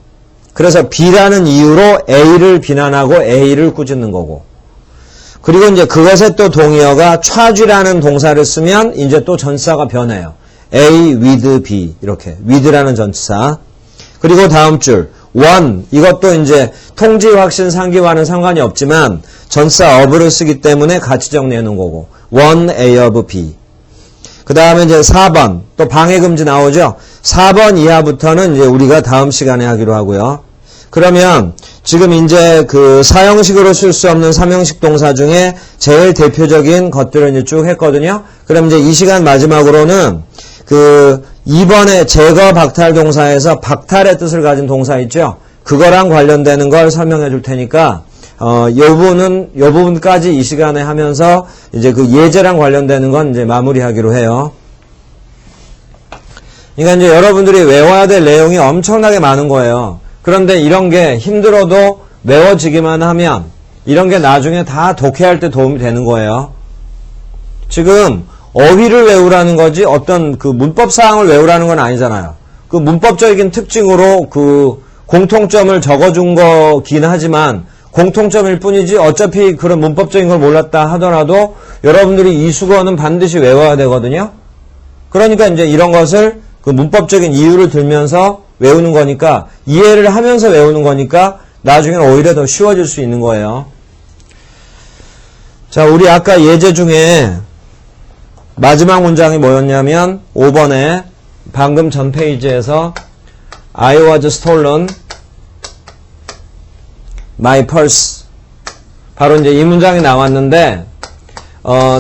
그래서 B라는 이유로 A를 비난하고 A를 꾸짖는 거고. 그리고 이제 그것에 또 동의어가 charge라는 동사를 쓰면 이제 또 전치사가 변해요. A with B 이렇게 with라는 전치사. 그리고 다음 줄 one 이것도 이제 통지, 확신, 상기와는 상관이 없지만 전치사 of를 쓰기 때문에 같이 정리해 놓은 거고 one A of B. 그 다음에 이제 4번 또 방해금지 나오죠. 4번 이하부터는 이제 우리가 다음 시간에 하기로 하고요. 그러면 지금 이제 그 사형식으로 쓸 수 없는 삼형식 동사 중에 제일 대표적인 것들을 이제 쭉 했거든요. 그럼 이제 이 시간 마지막으로는 그 2번의 제거 박탈 동사에서 박탈의 뜻을 가진 동사 있죠. 그거랑 관련되는 걸 설명해 줄 테니까 요 부분까지 이 시간에 하면서 이제 그 예제랑 관련되는 건 이제 마무리하기로 해요. 그러니까 이제 여러분들이 외워야 될 내용이 엄청나게 많은 거예요. 그런데 이런 게 힘들어도 외워지기만 하면 이런 게 나중에 다 독해할 때 도움이 되는 거예요. 지금 어휘를 외우라는 거지 어떤 그 문법 사항을 외우라는 건 아니잖아요. 그 문법적인 특징으로 그 공통점을 적어준 거긴 하지만 공통점일 뿐이지 어차피 그런 문법적인 걸 몰랐다 하더라도 여러분들이 이 수거는 반드시 외워야 되거든요. 그러니까 이제 이런 것을 그 문법적인 이유를 들면서 외우는 거니까 이해를 하면서 외우는 거니까 나중에는 오히려 더 쉬워질 수 있는 거예요. 자, 우리 아까 예제 중에 마지막 문장이 뭐였냐면 5번에 방금 전 페이지에서 I was stolen my purse 바로 이제 이 문장이 나왔는데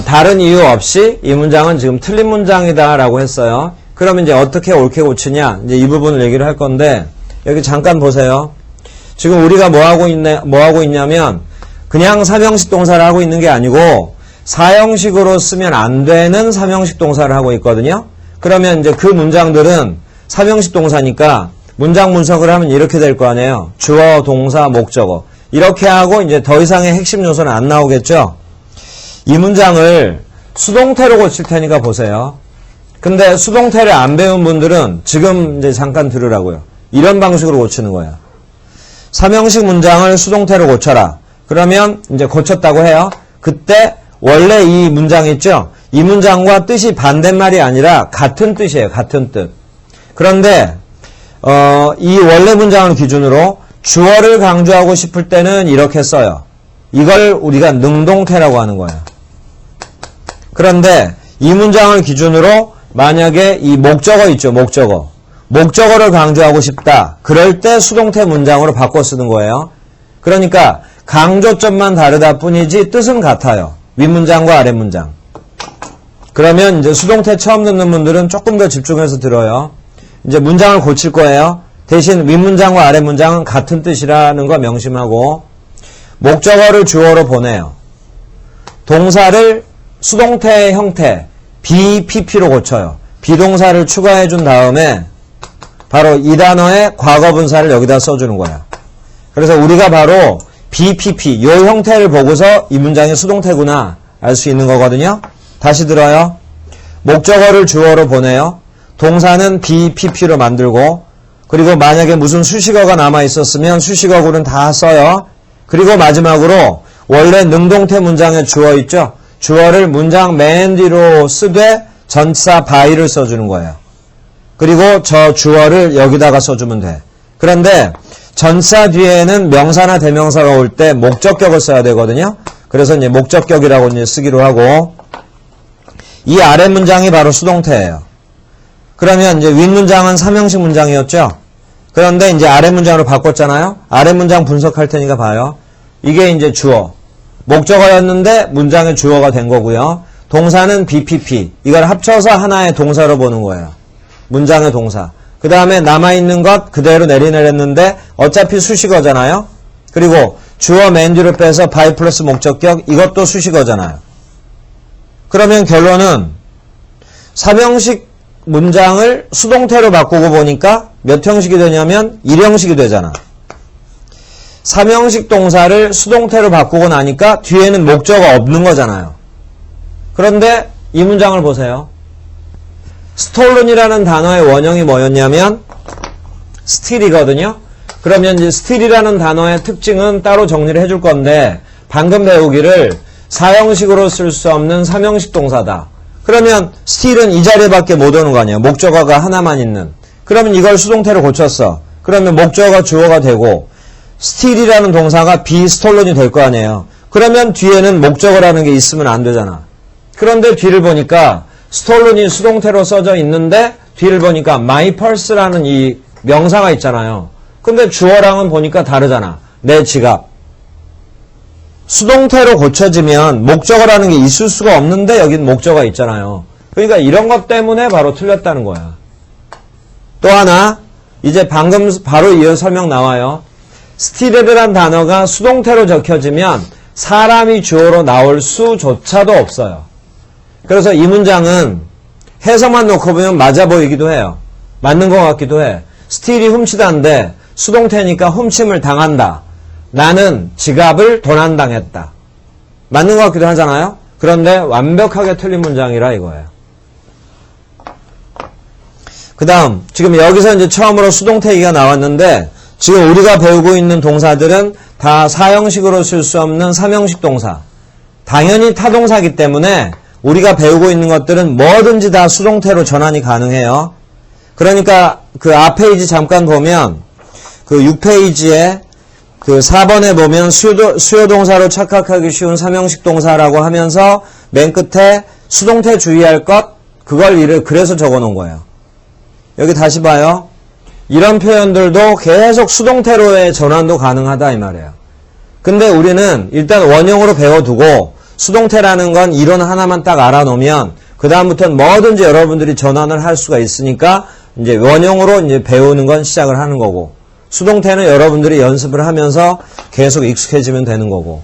다른 이유 없이 이 문장은 지금 틀린 문장이다 라고 했어요. 그러면 이제 어떻게 옳게 고치냐 이제 이 부분을 얘기를 할 건데 여기 잠깐 보세요. 지금 우리가 뭐 하고 있냐면 그냥 삼형식 동사를 하고 있는 게 아니고 사형식으로 쓰면 안 되는 삼형식 동사를 하고 있거든요. 그러면 이제 그 문장들은 삼형식 동사니까 문장 분석을 하면 이렇게 될 거 아니에요. 주어, 동사, 목적어. 이렇게 하고 이제 더 이상의 핵심 요소는 안 나오겠죠. 이 문장을 수동태로 고칠 테니까 보세요. 근데 수동태를 안 배운 분들은 지금 이제 잠깐 들으라고요. 이런 방식으로 고치는 거예요. 삼형식 문장을 수동태로 고쳐라. 그러면 이제 고쳤다고 해요. 그때 원래 이 문장 있죠? 이 문장과 뜻이 반대말이 아니라 같은 뜻이에요. 같은 뜻. 그런데 이 원래 문장을 기준으로 주어를 강조하고 싶을 때는 이렇게 써요. 이걸 우리가 능동태라고 하는 거예요. 그런데 이 문장을 기준으로 만약에 이 목적어 있죠. 목적어를 강조하고 싶다. 그럴 때 수동태 문장으로 바꿔 쓰는 거예요. 그러니까 강조점만 다르다 뿐이지 뜻은 같아요. 윗문장과 아랫문장. 그러면 이제 수동태 처음 듣는 분들은 조금 더 집중해서 들어요. 이제 문장을 고칠 거예요. 대신 윗문장과 아랫문장은 같은 뜻이라는 거 명심하고, 목적어를 주어로 보내요. 동사를 수동태의 형태 BPP로 고쳐요. 비동사를 추가해 준 다음에 바로 이 단어의 과거분사를 여기다 써주는 거예요. 그래서 우리가 바로 BPP 이 형태를 보고서 이 문장이 수동태구나 알 수 있는 거거든요. 다시 들어요. 목적어를 주어로 보내요. 동사는 BPP로 만들고, 그리고 만약에 무슨 수식어가 남아 있었으면 수식어구는 다 써요. 그리고 마지막으로 원래 능동태 문장에 주어 있죠. 주어를 문장 맨 뒤로 쓰되 전치사 by를 써주는 거예요. 그리고 저 주어를 여기다가 써주면 돼. 그런데 전치사 뒤에는 명사나 대명사가 올 때 목적격을 써야 되거든요. 그래서 이제 목적격이라고 이제 쓰기로 하고, 이 아래 문장이 바로 수동태예요. 그러면 이제 윗문장은 삼형식 문장이었죠. 그런데 이제 아래 문장으로 바꿨잖아요. 아래 문장 분석할 테니까 봐요. 이게 이제 주어. 목적어였는데 문장의 주어가 된 거고요. 동사는 BPP. 이걸 합쳐서 하나의 동사로 보는 거예요. 문장의 동사. 그 다음에 남아있는 것 그대로 내리내렸는데 어차피 수식어잖아요. 그리고 주어 맨 뒤로 빼서 by 플러스 목적격, 이것도 수식어잖아요. 그러면 결론은 삼형식 문장을 수동태로 바꾸고 보니까 몇 형식이 되냐면 1형식이 되잖아. 삼형식 동사를 수동태로 바꾸고 나니까 뒤에는 목적어가 없는 거잖아요. 그런데 이 문장을 보세요. 스톨른이라는 단어의 원형이 뭐였냐면 스틸이거든요. 그러면 이제 스틸이라는 단어의 특징은 따로 정리를 해줄 건데, 방금 배우기를 사형식으로 쓸 수 없는 삼형식 동사다. 그러면 스틸은 이 자리밖에 못 오는 거 아니에요. 목적어가 하나만 있는. 그러면 이걸 수동태로 고쳤어. 그러면 목적어가 주어가 되고 스틸이라는 동사가 비스톨런이 될 거 아니에요. 그러면 뒤에는 목적어라는 게 있으면 안 되잖아. 그런데 뒤를 보니까 스톨런이 수동태로 써져 있는데 뒤를 보니까 my purse라는 이 명사가 있잖아요. 근데 주어랑은 보니까 다르잖아. 내 지갑. 수동태로 고쳐지면 목적어라는 게 있을 수가 없는데 여긴 목적어가 있잖아요. 그러니까 이런 것 때문에 바로 틀렸다는 거야. 또 하나, 이제 방금 바로 이어 설명 나와요. 스틸이라는 단어가 수동태로 적혀지면 사람이 주어로 나올 수조차도 없어요. 그래서 이 문장은 해석만 놓고 보면 맞아 보이기도 해요. 맞는 것 같기도 해. 스틸이 훔치다인데 수동태니까 훔침을 당한다. 나는 지갑을 도난당했다. 맞는 것 같기도 하잖아요. 그런데 완벽하게 틀린 문장이라 이거예요. 그 다음 지금 여기서 이제 처음으로 수동태 얘기가 나왔는데, 지금 우리가 배우고 있는 동사들은 다 사형식으로 쓸 수 없는 삼형식 동사. 당연히 타동사이기 때문에 우리가 배우고 있는 것들은 뭐든지 다 수동태로 전환이 가능해요. 그러니까 그 앞 페이지 잠깐 보면 그 6페이지에 그 4번에 보면 수요동사로 착각하기 쉬운 삼형식 동사라고 하면서 맨 끝에 수동태 주의할 것, 그걸 그래서 적어 놓은 거예요. 여기 다시 봐요. 이런 표현들도 계속 수동태로의 전환도 가능하다 이 말이에요. 근데 우리는 일단 원형으로 배워두고 수동태라는 건 이론 하나만 딱 알아놓으면 그 다음부터는 뭐든지 여러분들이 전환을 할 수가 있으니까 이제 원형으로 이제 배우는 건 시작을 하는 거고, 수동태는 여러분들이 연습을 하면서 계속 익숙해지면 되는 거고.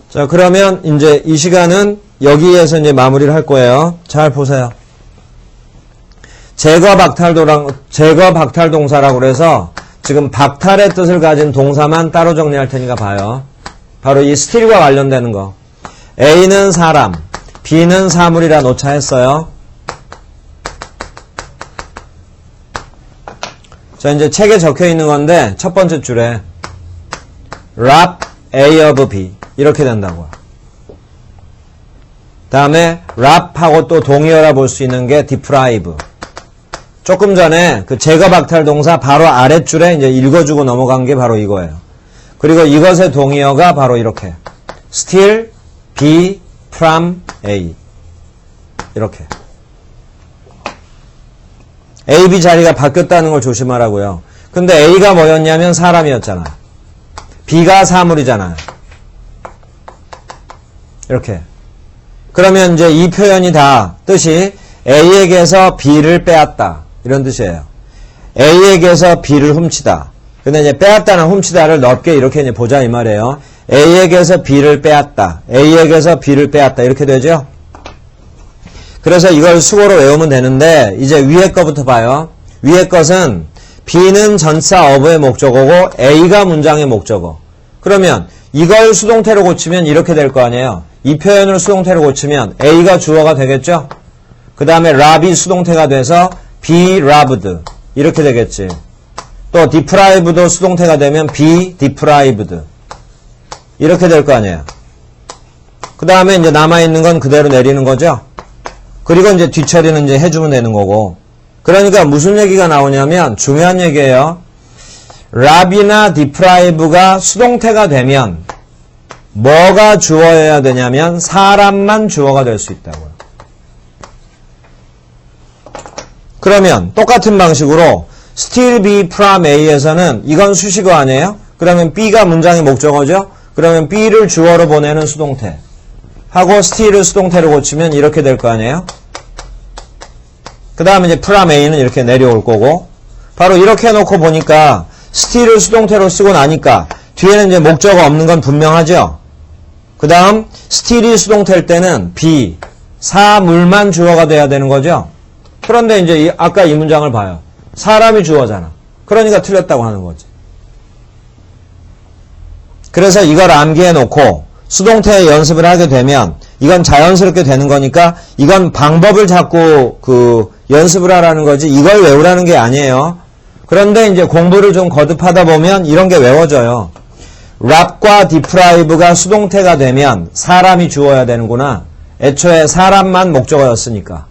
자, 그러면 이제 이 시간은 여기에서 이제 마무리를 할 거예요. 잘 보세요. 제거 박탈 동사라고 그래서 지금 박탈의 뜻을 가진 동사만 따로 정리할 테니까 봐요. 바로 이 스틸과 관련되는 거. A는 사람, B는 사물이라 노차했어요. 자, 이제 책에 적혀 있는 건데 첫 번째 줄에 rob A of B 이렇게 된다고요. 다음에 rob하고 또 동의어라 볼 수 있는 게 deprive. 조금 전에 그 제거 박탈 동사 바로 아랫줄에 이제 읽어주고 넘어간 게 바로 이거예요. 그리고 이것의 동의어가 바로 이렇게. steal, be, from, A. 이렇게. A, B 자리가 바뀌었다는 걸 조심하라고요. 근데 A가 뭐였냐면 사람이었잖아. B가 사물이잖아요. 이렇게. 그러면 이제 이 표현이 다 뜻이 A에게서 B를 빼앗다. 이런 뜻이에요. A에게서 B를 훔치다. 근데 이제 빼앗다는 훔치다를 넓게 이렇게 이제 보자 이 말이에요. A에게서 B를 빼앗다. A에게서 B를 빼앗다. 이렇게 되죠? 그래서 이걸 수고로 외우면 되는데, 이제 위에 거부터 봐요. 위에 것은 B는 전치사 of의 목적어고 A가 문장의 목적어. 그러면 이걸 수동태로 고치면 이렇게 될 거 아니에요. 이 표현을 수동태로 고치면 A가 주어가 되겠죠? 그 다음에 rob이 수동태가 돼서 be robbed 이렇게 되겠지. 또 deprived도 수동태가 되면 be deprived 이렇게 될 거 아니에요. 그 다음에 이제 남아있는 건 그대로 내리는 거죠. 그리고 이제 뒤처리는 이제 해주면 되는 거고. 그러니까 무슨 얘기가 나오냐면 중요한 얘기예요. rob이나 deprive가 수동태가 되면 뭐가 주어여야 되냐면 사람만 주어가 될 수 있다고요. 그러면 똑같은 방식으로 steal B from A에서는 이건 수식어 아니에요? 그러면 B가 문장의 목적어죠? 그러면 B를 주어로 보내는 수동태 하고 steal을 수동태로 고치면 이렇게 될 거 아니에요? 그 다음에 이제 from A는 이렇게 내려올 거고 바로 이렇게 해놓고 보니까 steal을 수동태로 쓰고 나니까 뒤에는 이제 목적어 없는 건 분명하죠? 그 다음 steal이 수동태일 때는 B, 사물만 주어가 돼야 되는 거죠? 그런데 이제 아까 이 문장을 봐요. 사람이 주어잖아. 그러니까 틀렸다고 하는 거지. 그래서 이걸 암기해 놓고 수동태 연습을 하게 되면 이건 자연스럽게 되는 거니까 이건 방법을 자꾸 연습을 하라는 거지 이걸 외우라는 게 아니에요. 그런데 이제 공부를 좀 거듭하다 보면 이런 게 외워져요. rob과 deprive가 수동태가 되면 사람이 주어야 되는구나. 애초에 사람만 목적어였으니까.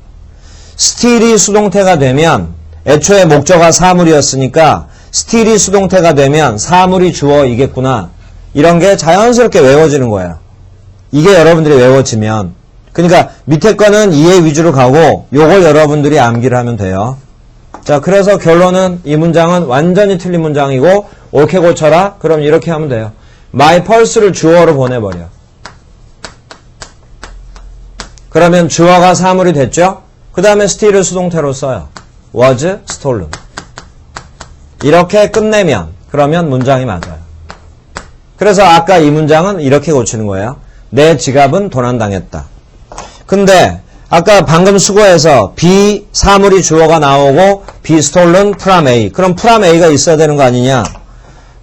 steal이 수동태가 되면 애초에 목적어가 사물이었으니까 steal이 수동태가 되면 사물이 주어이겠구나. 이런 게 자연스럽게 외워지는 거예요. 이게 여러분들이 외워지면. 그러니까 밑에 거는 이해 위주로 가고 요걸 여러분들이 암기를 하면 돼요. 자, 그래서 결론은 이 문장은 완전히 틀린 문장이고 옳게 고쳐라. 그럼 이렇게 하면 돼요. My purse를 주어로 보내버려. 그러면 주어가 사물이 됐죠? 그 다음에 steal을 수동태로 써요. was stolen. 이렇게 끝내면 그러면 문장이 맞아요. 그래서 아까 이 문장은 이렇게 고치는 거예요. 내 지갑은 도난당했다. 근데 아까 방금 수고해서 B 사물이 주어가 나오고 be stolen from A. 그럼 from A가 있어야 되는 거 아니냐?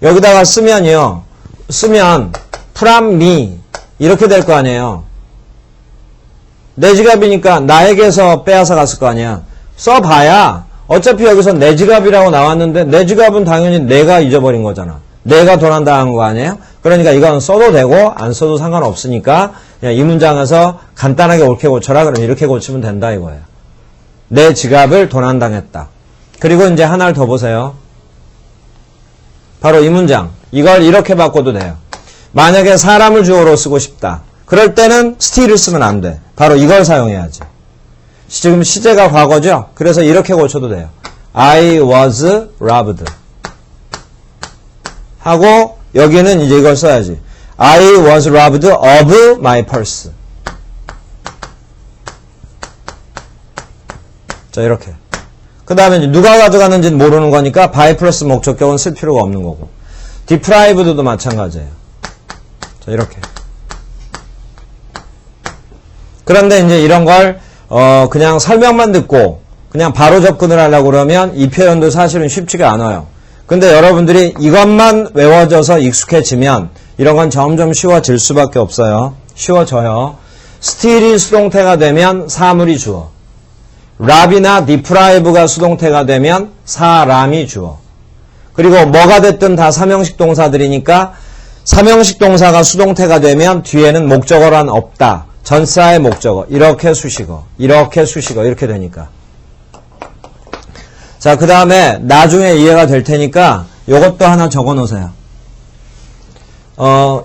여기다가 쓰면요. 쓰면 from me 이렇게 될 거 아니에요. 내 지갑이니까 나에게서 빼앗아 갔을 거 아니야. 써봐야 어차피 여기서 내 지갑이라고 나왔는데 내 지갑은 당연히 내가 잊어버린 거잖아. 내가 도난당한 거 아니에요? 그러니까 이건 써도 되고 안 써도 상관없으니까 그냥 이 문장에서 간단하게 옳게 고쳐라. 그럼 이렇게 고치면 된다 이거예요. 내 지갑을 도난당했다. 그리고 이제 하나를 더 보세요. 바로 이 문장. 이걸 이렇게 바꿔도 돼요. 만약에 사람을 주어로 쓰고 싶다. 그럴 때는 steal을 쓰면 안 돼. 바로 이걸 사용해야지. 지금 시제가 과거죠? 그래서 이렇게 고쳐도 돼요. I was robbed. 하고 여기는 이제 이걸 써야지. I was robbed of my purse. 자, 이렇게. 그 다음에 누가 가져갔는지는 모르는 거니까 by 플러스 목적격은 쓸 필요가 없는 거고. deprived도 마찬가지예요. 자, 이렇게. 그런데 이제 이런 걸 그냥 설명만 듣고 그냥 바로 접근을 하려고 그러면 이 표현도 사실은 쉽지가 않아요. 근데 여러분들이 이것만 외워져서 익숙해지면 이런 건 점점 쉬워질 수밖에 없어요. 쉬워져요. steal이 수동태가 되면 사물이 주어. rob이나 deprive가 수동태가 되면 사람이 주어. 그리고 뭐가 됐든 다 삼형식 동사들이니까 삼형식 동사가 수동태가 되면 뒤에는 목적어란 없다. 전사의 목적어. 이렇게 수식어. 이렇게 수식어. 이렇게 되니까. 자, 그 다음에 나중에 이해가 될 테니까 요것도 하나 적어 놓으세요.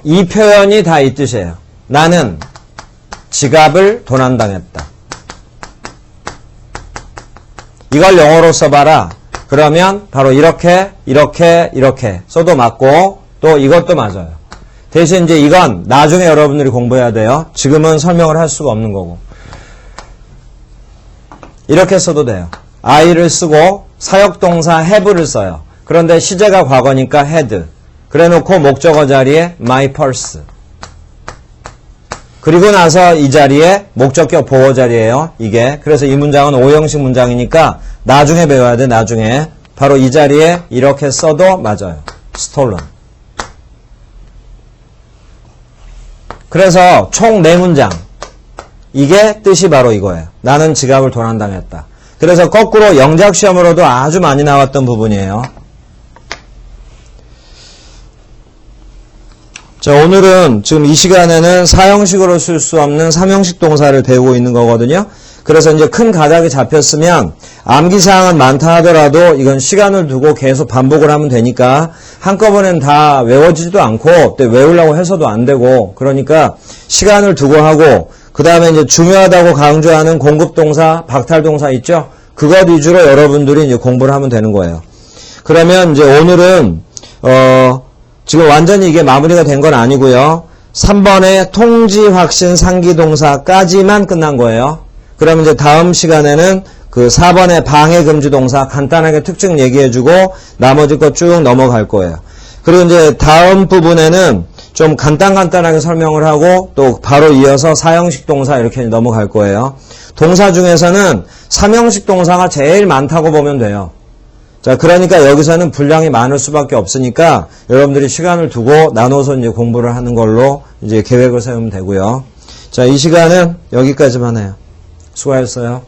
이 표현이 다 이 뜻이에요. 나는 지갑을 도난당했다. 이걸 영어로 써봐라. 그러면 바로 이렇게 써도 맞고 또 이것도 맞아요. 대신 이제 이건 나중에 여러분들이 공부해야 돼요. 지금은 설명을 할 수가 없는 거고. 이렇게 써도 돼요. I를 쓰고 사역동사 have를 써요. 그런데 시제가 과거니까 had. 그래놓고 목적어 자리에 my purse. 그리고 나서 이 자리에 목적격 보호 자리예요. 이게. 그래서 이 문장은 오형식 문장이니까 나중에 배워야 돼. 나중에. 바로 이 자리에 이렇게 써도 맞아요. stolen. 그래서 총 4문장. 이게 뜻이 바로 이거예요. 나는 지갑을 도난당했다. 그래서 거꾸로 영작시험으로도 아주 많이 나왔던 부분이에요. 자, 오늘은 지금 이 시간에는 사형식으로 쓸 수 없는 삼형식 동사를 배우고 있는 거거든요. 그래서 이제 큰 가닥이 잡혔으면 암기사항은 많다 하더라도 이건 시간을 두고 계속 반복을 하면 되니까 한꺼번엔 다 외워지지도 않고 또 외우려고 해서도 안 되고 그러니까 시간을 두고 하고 그 다음에 이제 중요하다고 강조하는 공급동사, 박탈동사 있죠? 그것 위주로 여러분들이 이제 공부를 하면 되는 거예요. 그러면 이제 오늘은, 지금 완전히 이게 마무리가 된 건 아니고요. 3번의 통지, 확신, 상기동사까지만 끝난 거예요. 그러면 이제 다음 시간에는 그 4번의 방해, 금지 동사 간단하게 특징 얘기해주고 나머지 거 쭉 넘어갈 거예요. 그리고 이제 다음 부분에는 좀 간단하게 설명을 하고 또 바로 이어서 사형식 동사 이렇게 넘어갈 거예요. 동사 중에서는 3형식 동사가 제일 많다고 보면 돼요. 자, 그러니까 여기서는 분량이 많을 수밖에 없으니까 여러분들이 시간을 두고 나눠서 이제 공부를 하는 걸로 이제 계획을 세우면 되고요. 자, 이 시간은 여기까지만 해요. 수고하셨어요.